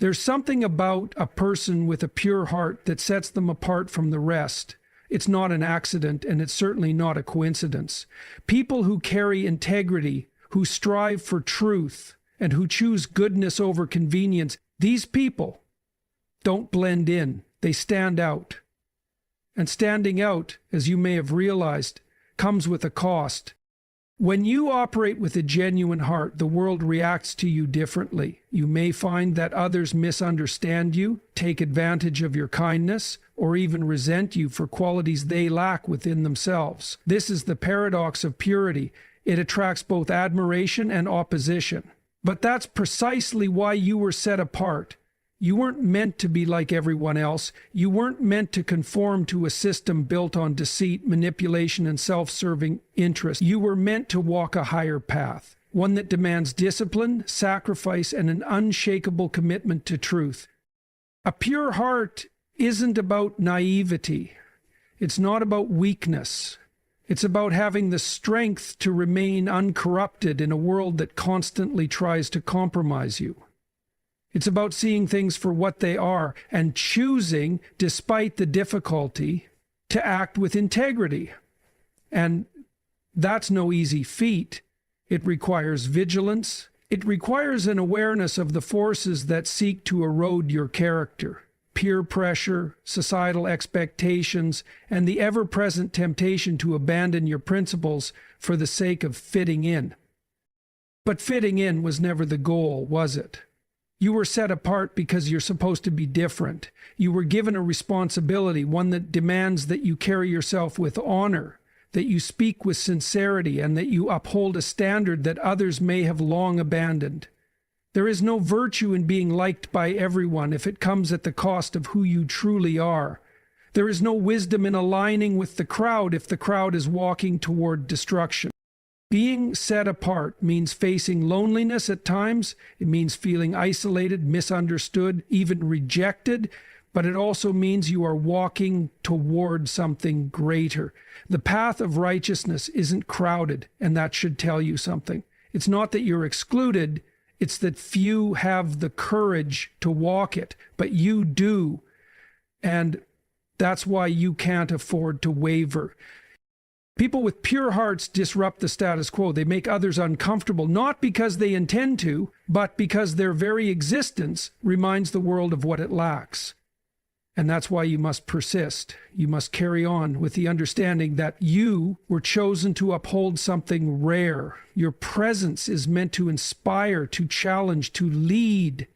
There's something about a person with a pure heart that sets them apart from the rest. It's not an accident, and it's certainly not a coincidence. People who carry integrity, who strive for truth, and who choose goodness over convenience, these people don't blend in. They stand out. And standing out, as you may have realized, comes with a cost. When you operate with a genuine heart, the world reacts to you differently. You may find that others misunderstand you, take advantage of your kindness, or even resent you for qualities they lack within themselves. This is the paradox of purity. It attracts both admiration and opposition. But that's precisely why you were set apart. You weren't meant to be like everyone else. You weren't meant to conform to a system built on deceit, manipulation, and self-serving interest. You were meant to walk a higher path, one that demands discipline, sacrifice, and an unshakable commitment to truth. A pure heart isn't about naivety. It's not about weakness. It's about having the strength to remain uncorrupted in a world that constantly tries to compromise you. It's about seeing things for what they are and choosing, despite the difficulty, to act with integrity. And that's no easy feat. It requires vigilance. It requires an awareness of the forces that seek to erode your character. Peer pressure, societal expectations, and the ever-present temptation to abandon your principles for the sake of fitting in. But fitting in was never the goal, was it? You were set apart because you're supposed to be different. You were given a responsibility, one that demands that you carry yourself with honor, that you speak with sincerity, and that you uphold a standard that others may have long abandoned. There is no virtue in being liked by everyone if it comes at the cost of who you truly are. There is no wisdom in aligning with the crowd if the crowd is walking toward destruction. Being set apart means facing loneliness at times. It means feeling isolated, misunderstood, even rejected. But it also means you are walking toward something greater. The path of righteousness isn't crowded, and that should tell you something. It's not that you're excluded. It's that few have the courage to walk it, but you do. And that's why you can't afford to waver. People with pure hearts disrupt the status quo. They make others uncomfortable, not because they intend to, but because their very existence reminds the world of what it lacks. And that's why you must persist. You must carry on with the understanding that you were chosen to uphold something rare. Your presence is meant to inspire, to challenge, to lead.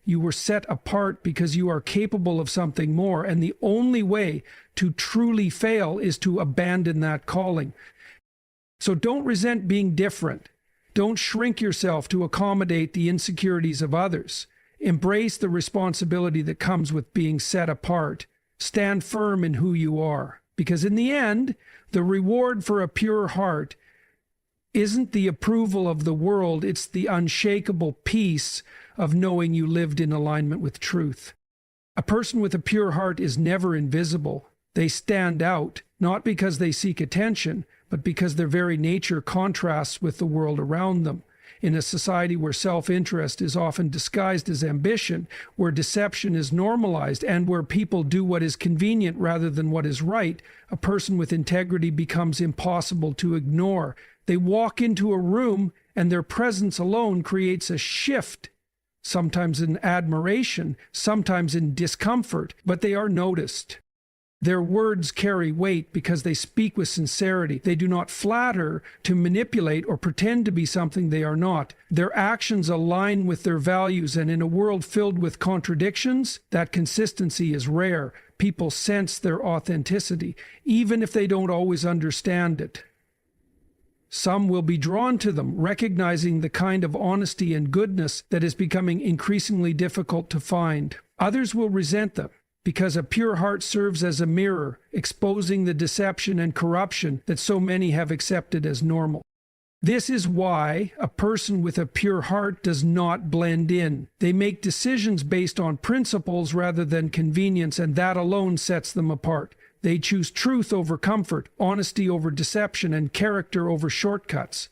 You were set apart because you are capable of something more, and the only way to truly fail is to abandon that calling. So don't resent being different. Don't shrink yourself to accommodate the insecurities of others. Embrace the responsibility that comes with being set apart. Stand firm in who you are, because in the end, the reward for a pure heart isn't the approval of the world, it's the unshakable peace of knowing you lived in alignment with truth. A person with a pure heart is never invisible. They stand out, not because they seek attention, but because their very nature contrasts with the world around them. In a society where self-interest is often disguised as ambition, where deception is normalized, and where people do what is convenient rather than what is right, a person with integrity becomes impossible to ignore. They walk into a room, and their presence alone creates a shift, sometimes in admiration, sometimes in discomfort, but they are noticed. Their words carry weight because they speak with sincerity. They do not flatter to manipulate or pretend to be something they are not. Their actions align with their values, and in a world filled with contradictions, that consistency is rare. People sense their authenticity, even if they don't always understand it. Some will be drawn to them, recognizing the kind of honesty and goodness that is becoming increasingly difficult to find. Others will resent them, because a pure heart serves as a mirror, exposing the deception and corruption that so many have accepted as normal. This is why a person with a pure heart does not blend in. They make decisions based on principles rather than convenience, and that alone sets them apart. They choose truth over comfort, honesty over deception, and character over shortcuts.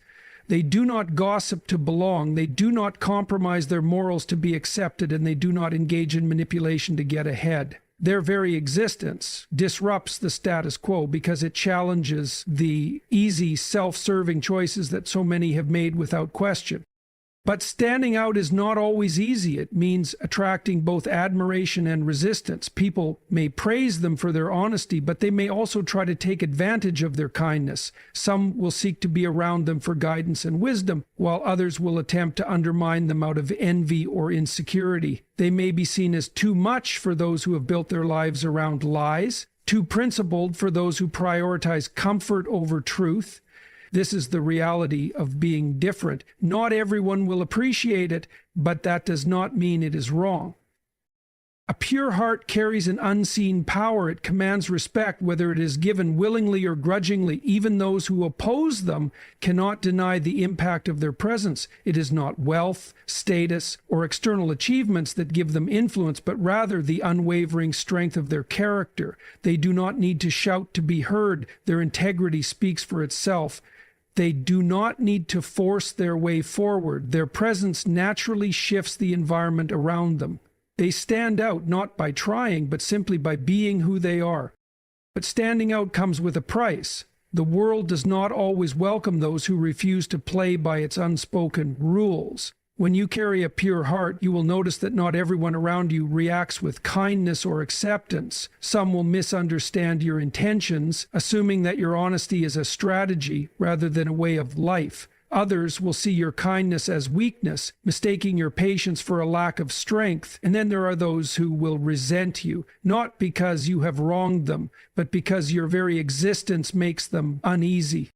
They do not gossip to belong. They do not compromise their morals to be accepted, and they do not engage in manipulation to get ahead. Their very existence disrupts the status quo because it challenges the easy, self-serving choices that so many have made without question. But standing out is not always easy. It means attracting both admiration and resistance. People may praise them for their honesty, but they may also try to take advantage of their kindness. Some will seek to be around them for guidance and wisdom, while others will attempt to undermine them out of envy or insecurity. They may be seen as too much for those who have built their lives around lies, too principled for those who prioritize comfort over truth. This is the reality of being different. Not everyone will appreciate it, but that does not mean it is wrong. A pure heart carries an unseen power. It commands respect, whether it is given willingly or grudgingly. Even those who oppose them cannot deny the impact of their presence. It is not wealth, status, or external achievements that give them influence, but rather the unwavering strength of their character. They do not need to shout to be heard. Their integrity speaks for itself. They do not need to force their way forward. Their presence naturally shifts the environment around them. They stand out not by trying, but simply by being who they are. But standing out comes with a price. The world does not always welcome those who refuse to play by its unspoken rules. When you carry a pure heart, you will notice that not everyone around you reacts with kindness or acceptance. Some will misunderstand your intentions, assuming that your honesty is a strategy rather than a way of life. Others will see your kindness as weakness, mistaking your patience for a lack of strength. And then there are those who will resent you, not because you have wronged them, but because your very existence makes them uneasy.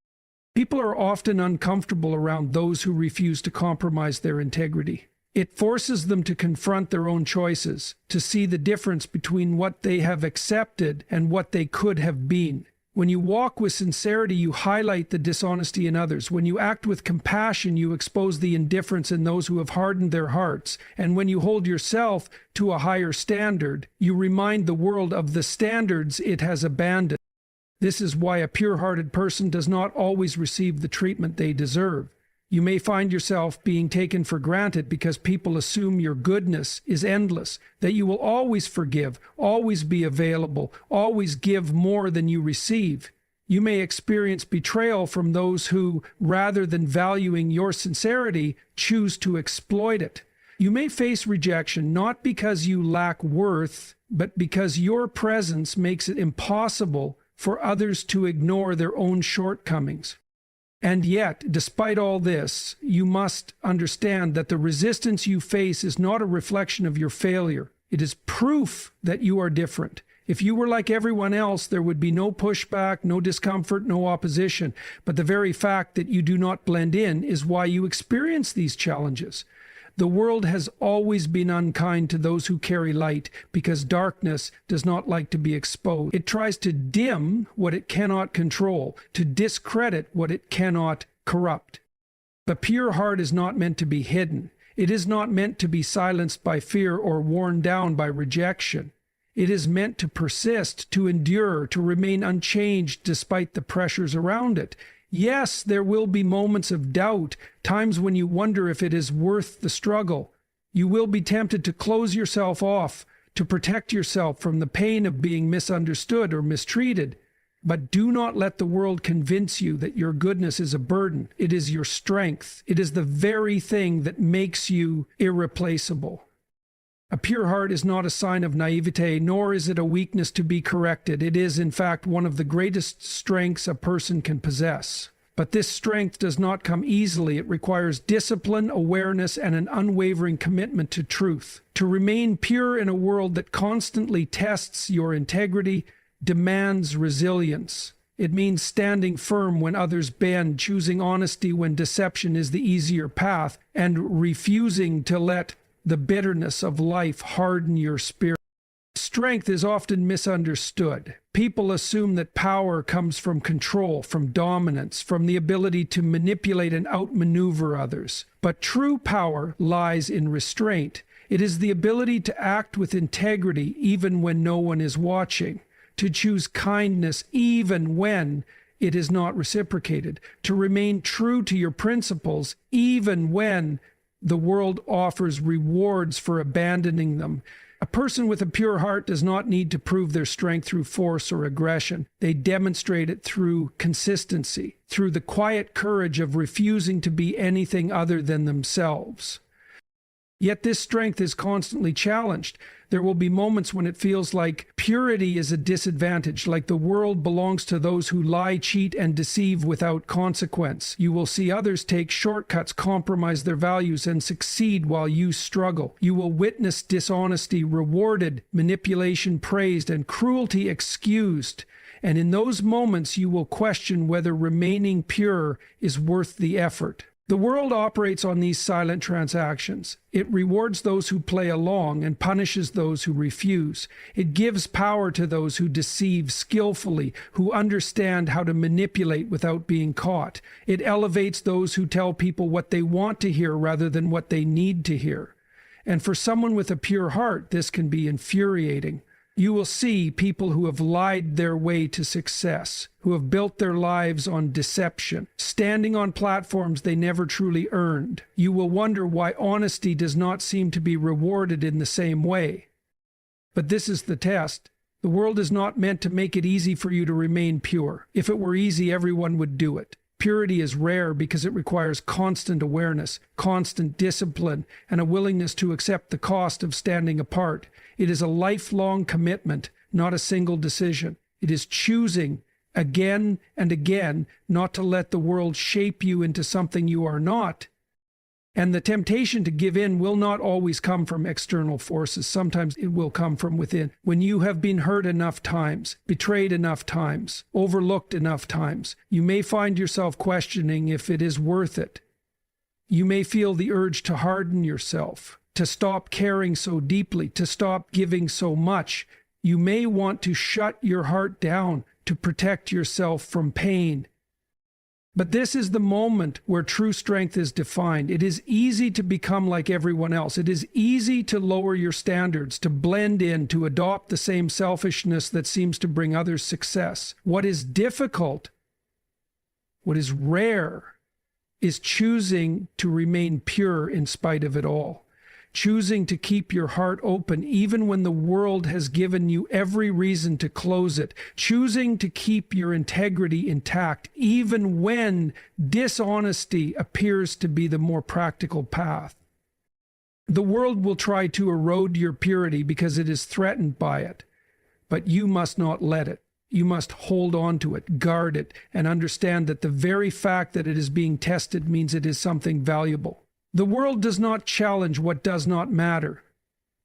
People are often uncomfortable around those who refuse to compromise their integrity. It forces them to confront their own choices, to see the difference between what they have accepted and what they could have been. When you walk with sincerity, you highlight the dishonesty in others. When you act with compassion, you expose the indifference in those who have hardened their hearts. And when you hold yourself to a higher standard, you remind the world of the standards it has abandoned. This is why a pure-hearted person does not always receive the treatment they deserve. You may find yourself being taken for granted because people assume your goodness is endless, that you will always forgive, always be available, always give more than you receive. You may experience betrayal from those who, rather than valuing your sincerity, choose to exploit it. You may face rejection not because you lack worth, but because your presence makes it impossible for others to ignore their own shortcomings. And yet, despite all this, you must understand that the resistance you face is not a reflection of your failure. It is proof that you are different. If you were like everyone else, there would be no pushback, no discomfort, no opposition. But the very fact that you do not blend in is why you experience these challenges. The world has always been unkind to those who carry light because darkness does not like to be exposed. It tries to dim what it cannot control, to discredit what it cannot corrupt. The pure heart is not meant to be hidden. It is not meant to be silenced by fear or worn down by rejection. It is meant to persist, to endure, to remain unchanged despite the pressures around it. Yes, there will be moments of doubt, times when you wonder if it is worth the struggle. You will be tempted to close yourself off, to protect yourself from the pain of being misunderstood or mistreated. But do not let the world convince you that your goodness is a burden. It is your strength. It is the very thing that makes you irreplaceable. A pure heart is not a sign of naivete, nor is it a weakness to be corrected. It is, in fact, one of the greatest strengths a person can possess. But this strength does not come easily. It requires discipline, awareness, and an unwavering commitment to truth. To remain pure in a world that constantly tests your integrity demands resilience. It means standing firm when others bend, choosing honesty when deception is the easier path, and refusing to let the bitterness of life harden your spirit. Strength is often misunderstood. People assume that power comes from control, from dominance, from the ability to manipulate and outmaneuver others. But true power lies in restraint. It is the ability to act with integrity even when no one is watching, to choose kindness even when it is not reciprocated, to remain true to your principles even when the world offers rewards for abandoning them. A person with a pure heart does not need to prove their strength through force or aggression. They demonstrate it through consistency, through the quiet courage of refusing to be anything other than themselves. Yet this strength is constantly challenged. There will be moments when it feels like purity is a disadvantage, like the world belongs to those who lie, cheat, and deceive without consequence. You will see others take shortcuts, compromise their values, and succeed while you struggle. You will witness dishonesty rewarded, manipulation praised, and cruelty excused. And in those moments, you will question whether remaining pure is worth the effort. The world operates on these silent transactions. It rewards those who play along and punishes those who refuse. It gives power to those who deceive skillfully, who understand how to manipulate without being caught. It elevates those who tell people what they want to hear rather than what they need to hear. And for someone with a pure heart, this can be infuriating. You will see people who have lied their way to success, who have built their lives on deception, standing on platforms they never truly earned. You will wonder why honesty does not seem to be rewarded in the same way. But this is the test. The world is not meant to make it easy for you to remain pure. If it were easy, everyone would do it. Purity is rare because it requires constant awareness, constant discipline, and a willingness to accept the cost of standing apart. It is a lifelong commitment, not a single decision. It is choosing again and again not to let the world shape you into something you are not. And the temptation to give in will not always come from external forces. Sometimes it will come from within. When you have been hurt enough times, betrayed enough times, overlooked enough times, you may find yourself questioning if it is worth it. You may feel the urge to harden yourself, to stop caring so deeply, to stop giving so much. You may want to shut your heart down to protect yourself from pain. But this is the moment where true strength is defined. It is easy to become like everyone else. It is easy to lower your standards, to blend in, to adopt the same selfishness that seems to bring others success. What is difficult, what is rare, is choosing to remain pure in spite of it all. Choosing to keep your heart open even when the world has given you every reason to close it. Choosing to keep your integrity intact even when dishonesty appears to be the more practical path. The world will try to erode your purity because it is threatened by it, but you must not let it. You must hold on to it, guard it, and understand that the very fact that it is being tested means it is something valuable. The world does not challenge what does not matter.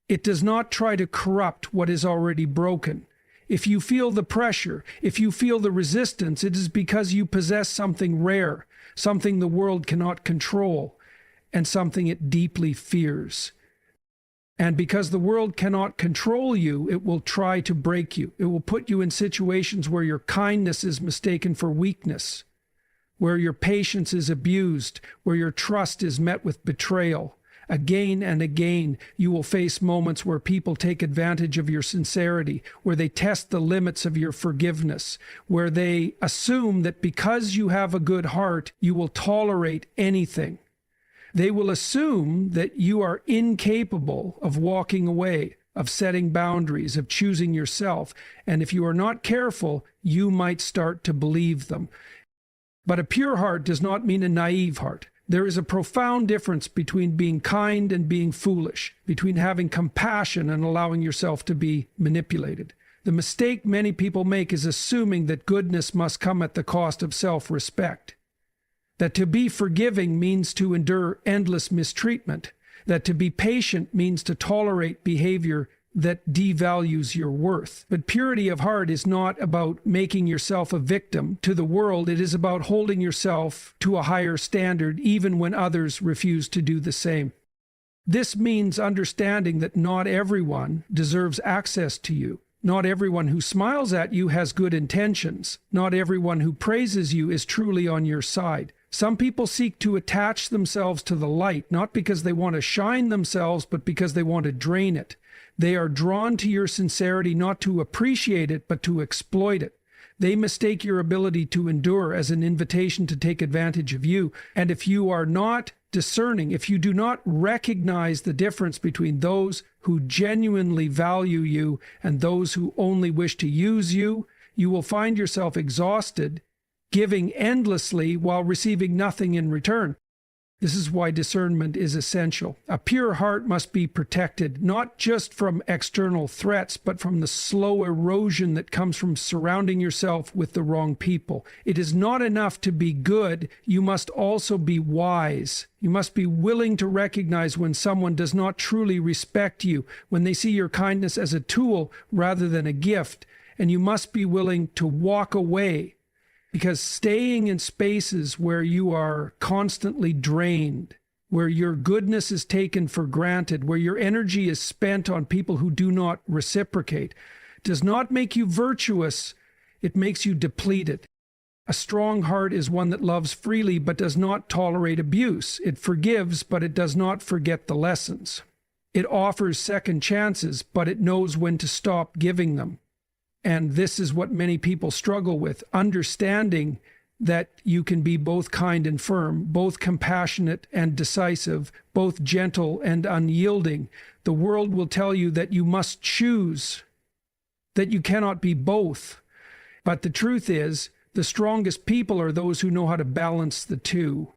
It does not try to corrupt what is already broken. If you feel the pressure, if you feel the resistance, it is because you possess something rare, something the world cannot control, and something it deeply fears. And because the world cannot control you, it will try to break you. It will put you in situations where your kindness is mistaken for weakness, where your patience is abused, where your trust is met with betrayal. Again and again, you will face moments where people take advantage of your sincerity, where they test the limits of your forgiveness, where they assume that because you have a good heart, you will tolerate anything. They will assume that you are incapable of walking away, of setting boundaries, of choosing yourself. And if you are not careful, you might start to believe them. But a pure heart does not mean a naive heart. There is a profound difference between being kind and being foolish, between having compassion and allowing yourself to be manipulated. The mistake many people make is assuming that goodness must come at the cost of self-respect, that to be forgiving means to endure endless mistreatment, that to be patient means to tolerate behavior that devalues your worth. But purity of heart is not about making yourself a victim to the world. It is about holding yourself to a higher standard even when others refuse to do the same. This means understanding that not everyone deserves access to you. Not everyone who smiles at you has good intentions. Not everyone who praises you is truly on your side. Some people seek to attach themselves to the light, not because they want to shine themselves, but because they want to drain it. They are drawn to your sincerity not to appreciate it, but to exploit it. They mistake your ability to endure as an invitation to take advantage of you. And if you are not discerning, if you do not recognize the difference between those who genuinely value you and those who only wish to use you, you will find yourself exhausted, giving endlessly while receiving nothing in return. This is why discernment is essential. A pure heart must be protected, not just from external threats, but from the slow erosion that comes from surrounding yourself with the wrong people. It is not enough to be good. You must also be wise. You must be willing to recognize when someone does not truly respect you, when they see your kindness as a tool rather than a gift. And you must be willing to walk away. Because staying in spaces where you are constantly drained, where your goodness is taken for granted, where your energy is spent on people who do not reciprocate, does not make you virtuous, it makes you depleted. A strong heart is one that loves freely but does not tolerate abuse. It forgives, but it does not forget the lessons. It offers second chances, but it knows when to stop giving them. And this is what many people struggle with, understanding that you can be both kind and firm, both compassionate and decisive, both gentle and unyielding. The world will tell you that you must choose, that you cannot be both. But the truth is, the strongest people are those who know how to balance the two.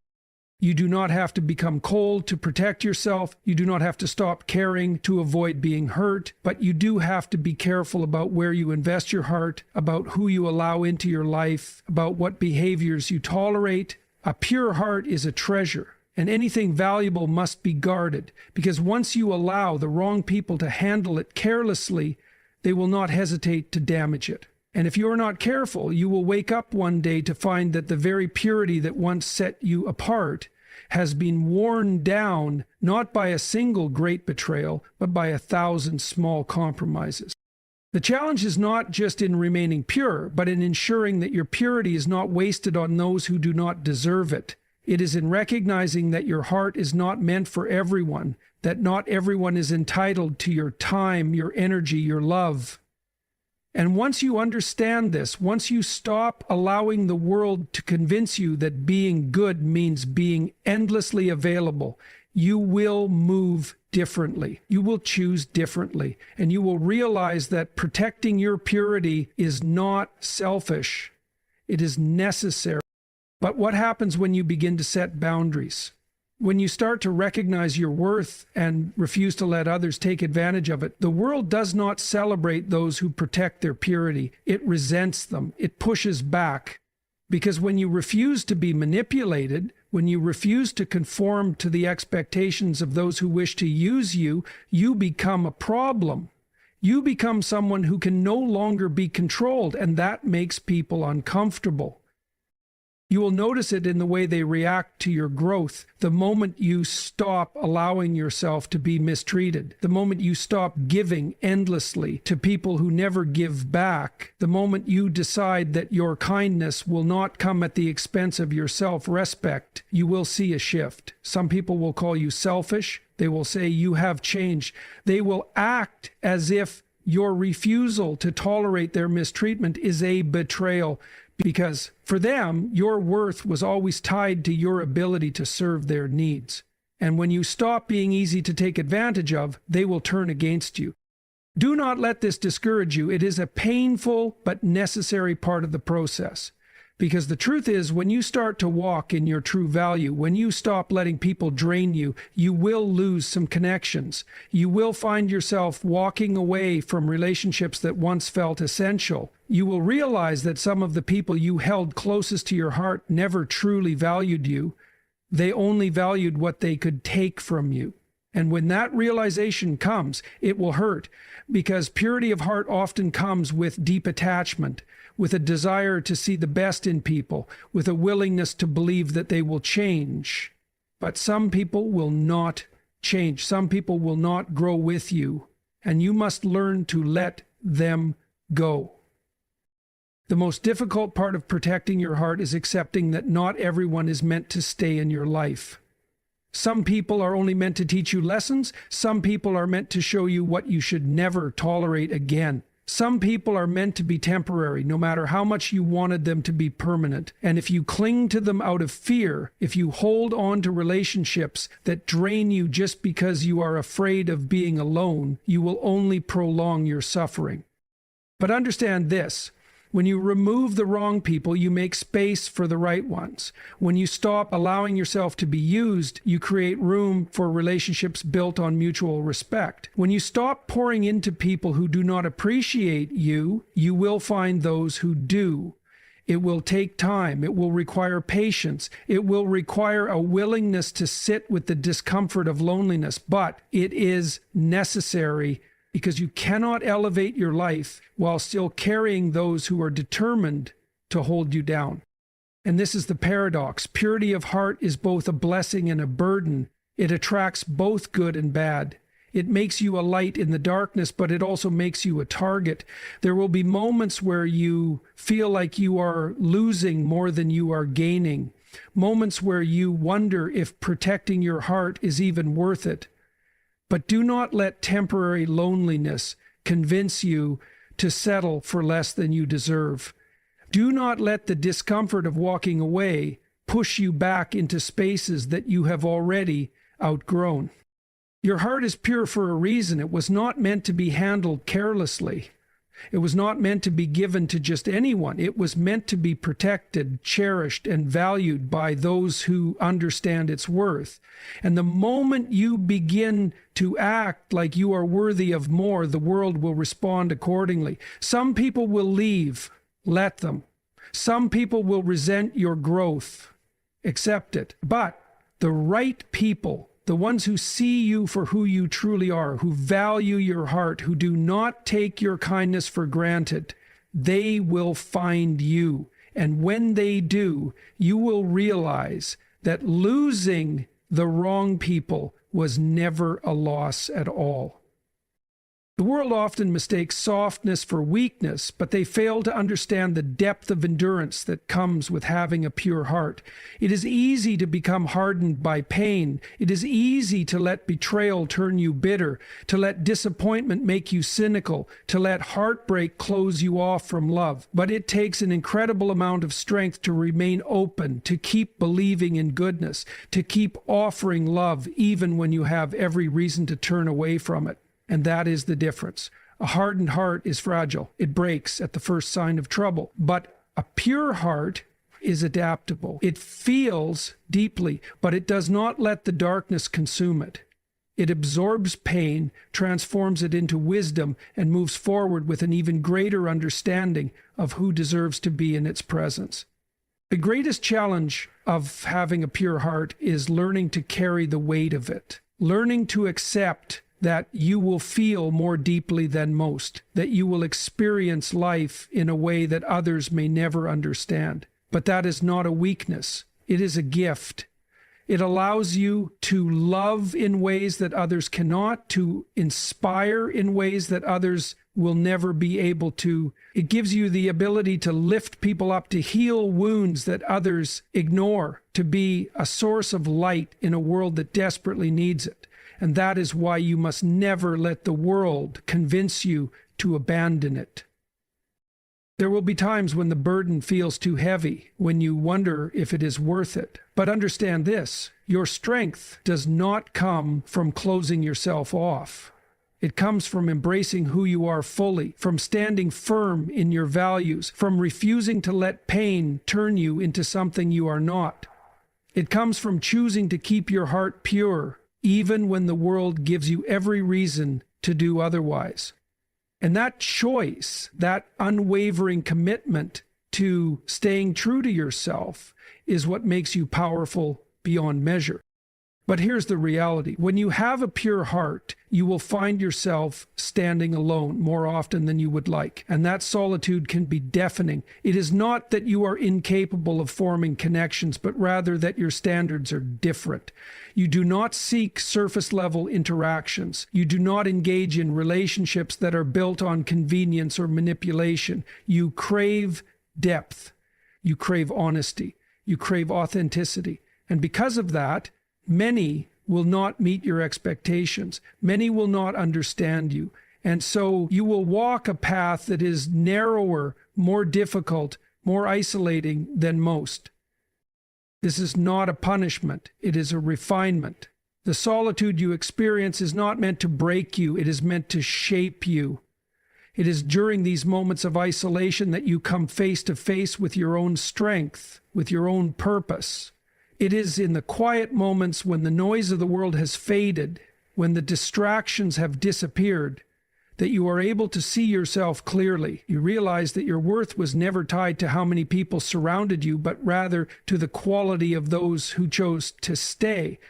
You do not have to become cold to protect yourself. You do not have to stop caring to avoid being hurt, but you do have to be careful about where you invest your heart, about who you allow into your life, about what behaviors you tolerate. A pure heart is a treasure, and anything valuable must be guarded, because once you allow the wrong people to handle it carelessly, they will not hesitate to damage it. And if you are not careful, you will wake up one day to find that the very purity that once set you apart has been worn down, not by a single great betrayal, but by 1,000 small compromises. The challenge is not just in remaining pure, but in ensuring that your purity is not wasted on those who do not deserve it. It is in recognizing that your heart is not meant for everyone, that not everyone is entitled to your time, your energy, your love. And once you understand this, once you stop allowing the world to convince you that being good means being endlessly available, you will move differently. You will choose differently. And you will realize that protecting your purity is not selfish. It is necessary. But what happens when you begin to set boundaries? When you start to recognize your worth and refuse to let others take advantage of it, the world does not celebrate those who protect their purity. It resents them. It pushes back. Because when you refuse to be manipulated, when you refuse to conform to the expectations of those who wish to use you, you become a problem. You become someone who can no longer be controlled, and that makes people uncomfortable. You will notice it in the way they react to your growth. The moment you stop allowing yourself to be mistreated, the moment you stop giving endlessly to people who never give back, the moment you decide that your kindness will not come at the expense of your self-respect, you will see a shift. Some people will call you selfish. They will say you have changed. They will act as if your refusal to tolerate their mistreatment is a betrayal. Because for them, your worth was always tied to your ability to serve their needs. And when you stop being easy to take advantage of, they will turn against you. Do not let this discourage you. It is a painful but necessary part of the process. Because the truth is, when you start to walk in your true value, when you stop letting people drain you, you will lose some connections. You will find yourself walking away from relationships that once felt essential. You will realize that some of the people you held closest to your heart never truly valued you. They only valued what they could take from you. And when that realization comes, it will hurt, because purity of heart often comes with deep attachment, with a desire to see the best in people, with a willingness to believe that they will change. But some people will not change. Some people will not grow with you, and you must learn to let them go. The most difficult part of protecting your heart is accepting that not everyone is meant to stay in your life. Some people are only meant to teach you lessons. Some people are meant to show you what you should never tolerate again. Some people are meant to be temporary, no matter how much you wanted them to be permanent. And if you cling to them out of fear, if you hold on to relationships that drain you just because you are afraid of being alone, you will only prolong your suffering. But understand this. When you remove the wrong people, you make space for the right ones. When you stop allowing yourself to be used, you create room for relationships built on mutual respect. When you stop pouring into people who do not appreciate you, you will find those who do. It will take time. It will require patience. It will require a willingness to sit with the discomfort of loneliness, but it is necessary, because you cannot elevate your life while still carrying those who are determined to hold you down. And this is the paradox. Purity of heart is both a blessing and a burden. It attracts both good and bad. It makes you a light in the darkness, but it also makes you a target. There will be moments where you feel like you are losing more than you are gaining. Moments where you wonder if protecting your heart is even worth it. But do not let temporary loneliness convince you to settle for less than you deserve. Do not let the discomfort of walking away push you back into spaces that you have already outgrown. Your heart is pure for a reason. It was not meant to be handled carelessly. It was not meant to be given to just anyone. It was meant to be protected, cherished, and valued by those who understand its worth. And the moment you begin to act like you are worthy of more, the world will respond accordingly. Some people will leave. Let them. Some people will resent your growth. Accept it. But the right people, the ones who see you for who you truly are, who value your heart, who do not take your kindness for granted, they will find you. And when they do, you will realize that losing the wrong people was never a loss at all. The world often mistakes softness for weakness, but they fail to understand the depth of endurance that comes with having a pure heart. It is easy to become hardened by pain. It is easy to let betrayal turn you bitter, to let disappointment make you cynical, to let heartbreak close you off from love. But it takes an incredible amount of strength to remain open, to keep believing in goodness, to keep offering love even when you have every reason to turn away from it. And that is the difference. A hardened heart is fragile. It breaks at the first sign of trouble. But a pure heart is adaptable. It feels deeply, but it does not let the darkness consume it. It absorbs pain, transforms it into wisdom, and moves forward with an even greater understanding of who deserves to be in its presence. The greatest challenge of having a pure heart is learning to carry the weight of it, learning to accept that you will feel more deeply than most, that you will experience life in a way that others may never understand. But that is not a weakness. It is a gift. It allows you to love in ways that others cannot, to inspire in ways that others will never be able to. It gives you the ability to lift people up, to heal wounds that others ignore, to be a source of light in a world that desperately needs it. And that is why you must never let the world convince you to abandon it. There will be times when the burden feels too heavy, when you wonder if it is worth it. But understand this, your strength does not come from closing yourself off. It comes from embracing who you are fully, from standing firm in your values, from refusing to let pain turn you into something you are not. It comes from choosing to keep your heart pure, even when the world gives you every reason to do otherwise. And that choice, that unwavering commitment to staying true to yourself, is what makes you powerful beyond measure. But here's the reality. When you have a pure heart, you will find yourself standing alone more often than you would like. And that solitude can be deafening. It is not that you are incapable of forming connections, but rather that your standards are different. You do not seek surface-level interactions. You do not engage in relationships that are built on convenience or manipulation. You crave depth. You crave honesty. You crave authenticity. And because of that, many will not meet your expectations. Many will not understand you. And so you will walk a path that is narrower, more difficult, more isolating than most. This is not a punishment. It is a refinement. The solitude you experience is not meant to break you. It is meant to shape you. It is during these moments of isolation that you come face to face with your own strength, with your own purpose. It is in the quiet moments when the noise of the world has faded, when the distractions have disappeared, that you are able to see yourself clearly. You realize that your worth was never tied to how many people surrounded you, but rather to the quality of those who chose to stay.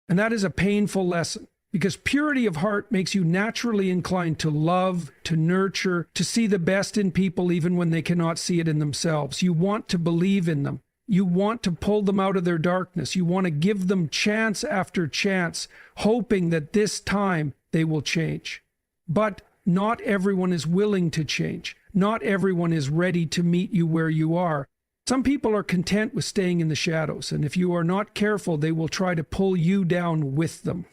And that is a painful lesson, because purity of heart makes you naturally inclined to love, to nurture, to see the best in people even when they cannot see it in themselves. You want to believe in them. You want to pull them out of their darkness. You want to give them chance after chance, hoping that this time they will change. But not everyone is willing to change. Not everyone is ready to meet you where you are. Some people are content with staying in the shadows, and if you are not careful, they will try to pull you down with them.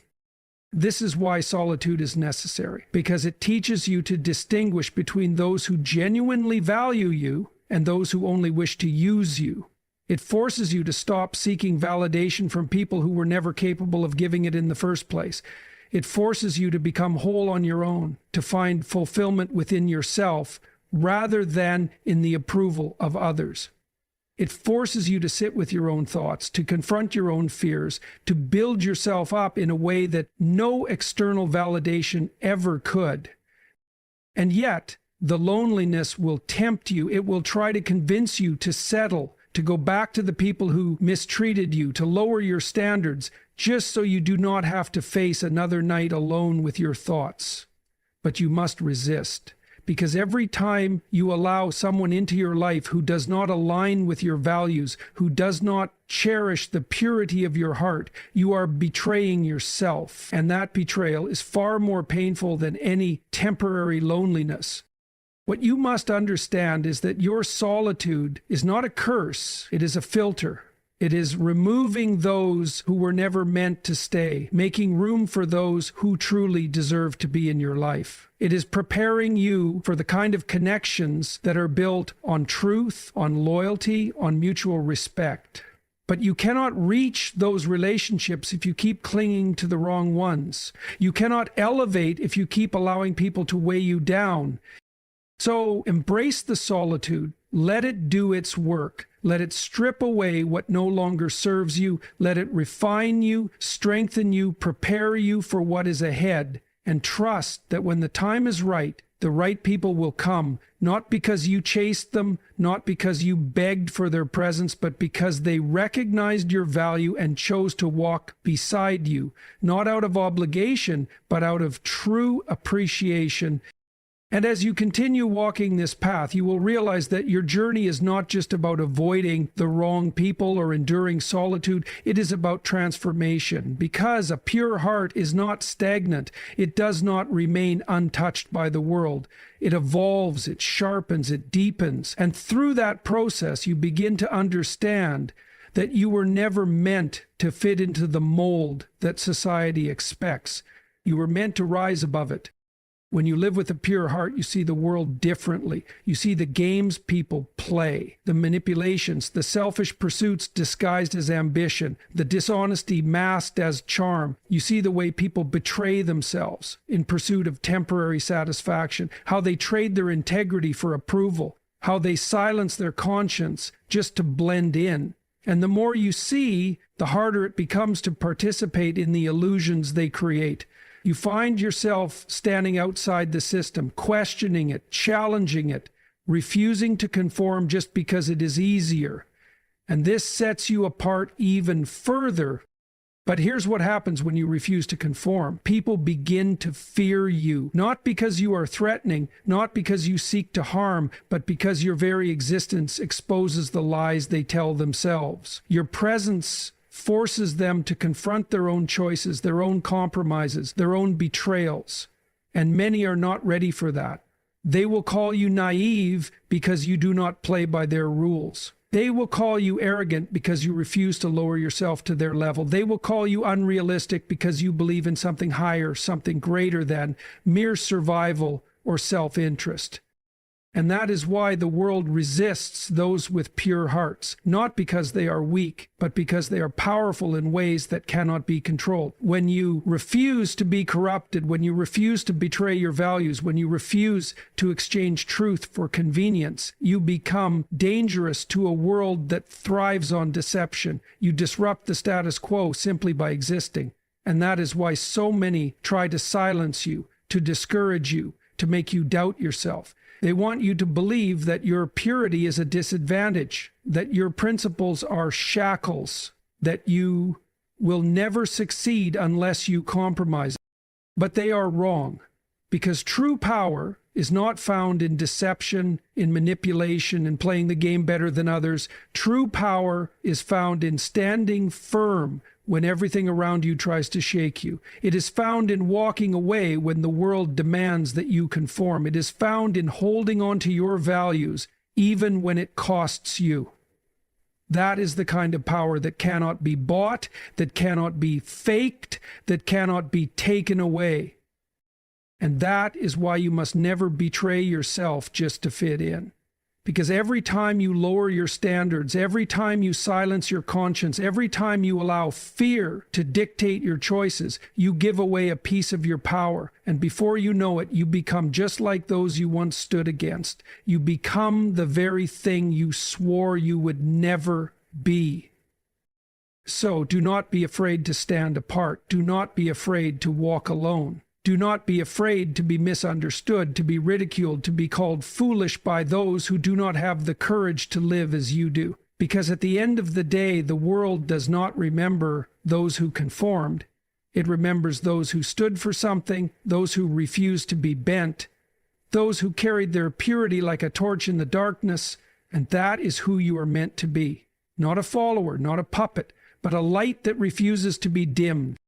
This is why solitude is necessary, because it teaches you to distinguish between those who genuinely value you and those who only wish to use you. It forces you to stop seeking validation from people who were never capable of giving it in the first place. It forces you to become whole on your own, to find fulfillment within yourself rather than in the approval of others. It forces you to sit with your own thoughts, to confront your own fears, to build yourself up in a way that no external validation ever could. And yet, the loneliness will tempt you. It will try to convince you to settle, to go back to the people who mistreated you, to lower your standards, just so you do not have to face another night alone with your thoughts. But you must resist, because every time you allow someone into your life who does not align with your values, who does not cherish the purity of your heart, you are betraying yourself. And that betrayal is far more painful than any temporary loneliness. What you must understand is that your solitude is not a curse, it is a filter. It is removing those who were never meant to stay, making room for those who truly deserve to be in your life. It is preparing you for the kind of connections that are built on truth, on loyalty, on mutual respect. But you cannot reach those relationships if you keep clinging to the wrong ones. You cannot elevate if you keep allowing people to weigh you down. So embrace the solitude. Let it do its work. Let it strip away what no longer serves you. Let it refine you, strengthen you, prepare you for what is ahead. And trust that when the time is right, the right people will come, not because you chased them, not because you begged for their presence, but because they recognized your value and chose to walk beside you, not out of obligation, but out of true appreciation. And as you continue walking this path, you will realize that your journey is not just about avoiding the wrong people or enduring solitude. It is about transformation, because a pure heart is not stagnant. It does not remain untouched by the world. It evolves, it sharpens, it deepens. And through that process, you begin to understand that you were never meant to fit into the mold that society expects. You were meant to rise above it. When you live with a pure heart, you see the world differently. You see the games people play, the manipulations, the selfish pursuits disguised as ambition, the dishonesty masked as charm. You see the way people betray themselves in pursuit of temporary satisfaction, how they trade their integrity for approval, how they silence their conscience just to blend in. And the more you see, the harder it becomes to participate in the illusions they create. You find yourself standing outside the system, questioning it, challenging it, refusing to conform just because it is easier. And this sets you apart even further. But here's what happens when you refuse to conform. People begin to fear you, not because you are threatening, not because you seek to harm, but because your very existence exposes the lies they tell themselves. Your presence forces them to confront their own choices, their own compromises, their own betrayals. And many are not ready for that. They will call you naive because you do not play by their rules. They will call you arrogant because you refuse to lower yourself to their level. They will call you unrealistic because you believe in something higher, something greater than mere survival or self-interest. And that is why the world resists those with pure hearts, not because they are weak, but because they are powerful in ways that cannot be controlled. When you refuse to be corrupted, when you refuse to betray your values, when you refuse to exchange truth for convenience, you become dangerous to a world that thrives on deception. You disrupt the status quo simply by existing. And that is why so many try to silence you, to discourage you, to make you doubt yourself. They want you to believe that your purity is a disadvantage, that your principles are shackles, that you will never succeed unless you compromise. But they are wrong, because true power is not found in deception, in manipulation, in playing the game better than others. True power is found in standing firm when everything around you tries to shake you. It is found in walking away when the world demands that you conform. It is found in holding on to your values, even when it costs you. That is the kind of power that cannot be bought, that cannot be faked, that cannot be taken away. And that is why you must never betray yourself just to fit in. Because every time you lower your standards, every time you silence your conscience, every time you allow fear to dictate your choices, you give away a piece of your power. And before you know it, you become just like those you once stood against. You become the very thing you swore you would never be. So do not be afraid to stand apart. Do not be afraid to walk alone. Do not be afraid to be misunderstood, to be ridiculed, to be called foolish by those who do not have the courage to live as you do. Because at the end of the day, the world does not remember those who conformed. It remembers those who stood for something, those who refused to be bent, those who carried their purity like a torch in the darkness, and that is who you are meant to be. Not a follower, not a puppet, but a light that refuses to be dimmed.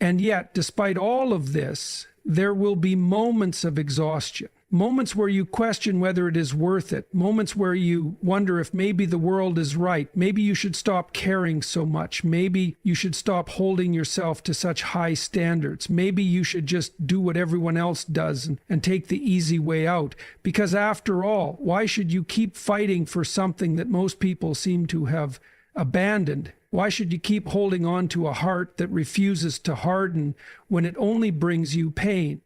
And yet, despite all of this, there will be moments of exhaustion, moments where you question whether it is worth it, moments where you wonder if maybe the world is right, maybe you should stop caring so much, maybe you should stop holding yourself to such high standards, maybe you should just do what everyone else does and take the easy way out. Because after all, why should you keep fighting for something that most people seem to have abandoned? Why should you keep holding on to a heart that refuses to harden when it only brings you pain?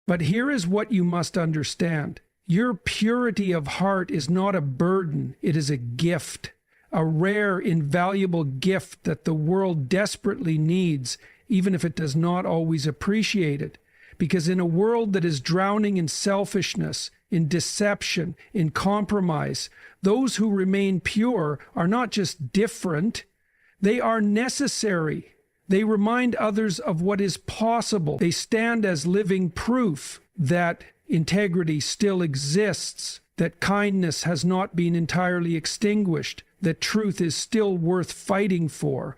But here is what you must understand. Your purity of heart is not a burden, it is a gift, a rare, invaluable gift that the world desperately needs, even if it does not always appreciate it. Because in a world that is drowning in selfishness, in deception, in compromise, those who remain pure are not just different, they are necessary. They remind others of what is possible. They stand as living proof that integrity still exists, that kindness has not been entirely extinguished, that truth is still worth fighting for.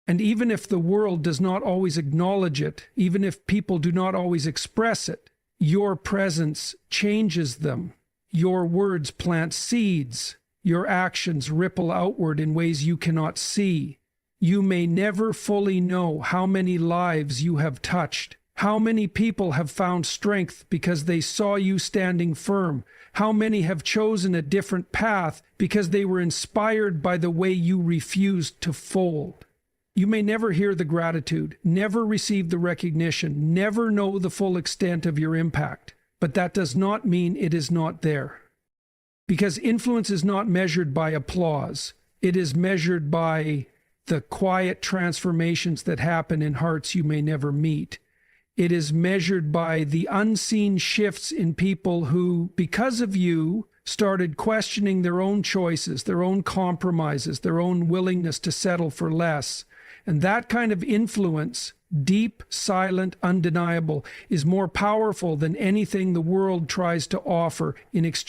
And even if the world does not always acknowledge it, even if people do not always express it, your presence changes them. Your words plant seeds. Your actions ripple outward in ways you cannot see. You may never fully know how many lives you have touched, how many people have found strength because they saw you standing firm, how many have chosen a different path because they were inspired by the way you refused to fold. You may never hear the gratitude, never receive the recognition, never know the full extent of your impact, but that does not mean it is not there. Because influence is not measured by applause. It is measured by the quiet transformations that happen in hearts you may never meet. It is measured by the unseen shifts in people who, because of you, started questioning their own choices, their own compromises, their own willingness to settle for less. And that kind of influence, deep, silent, undeniable, is more powerful than anything the world tries to offer in exchange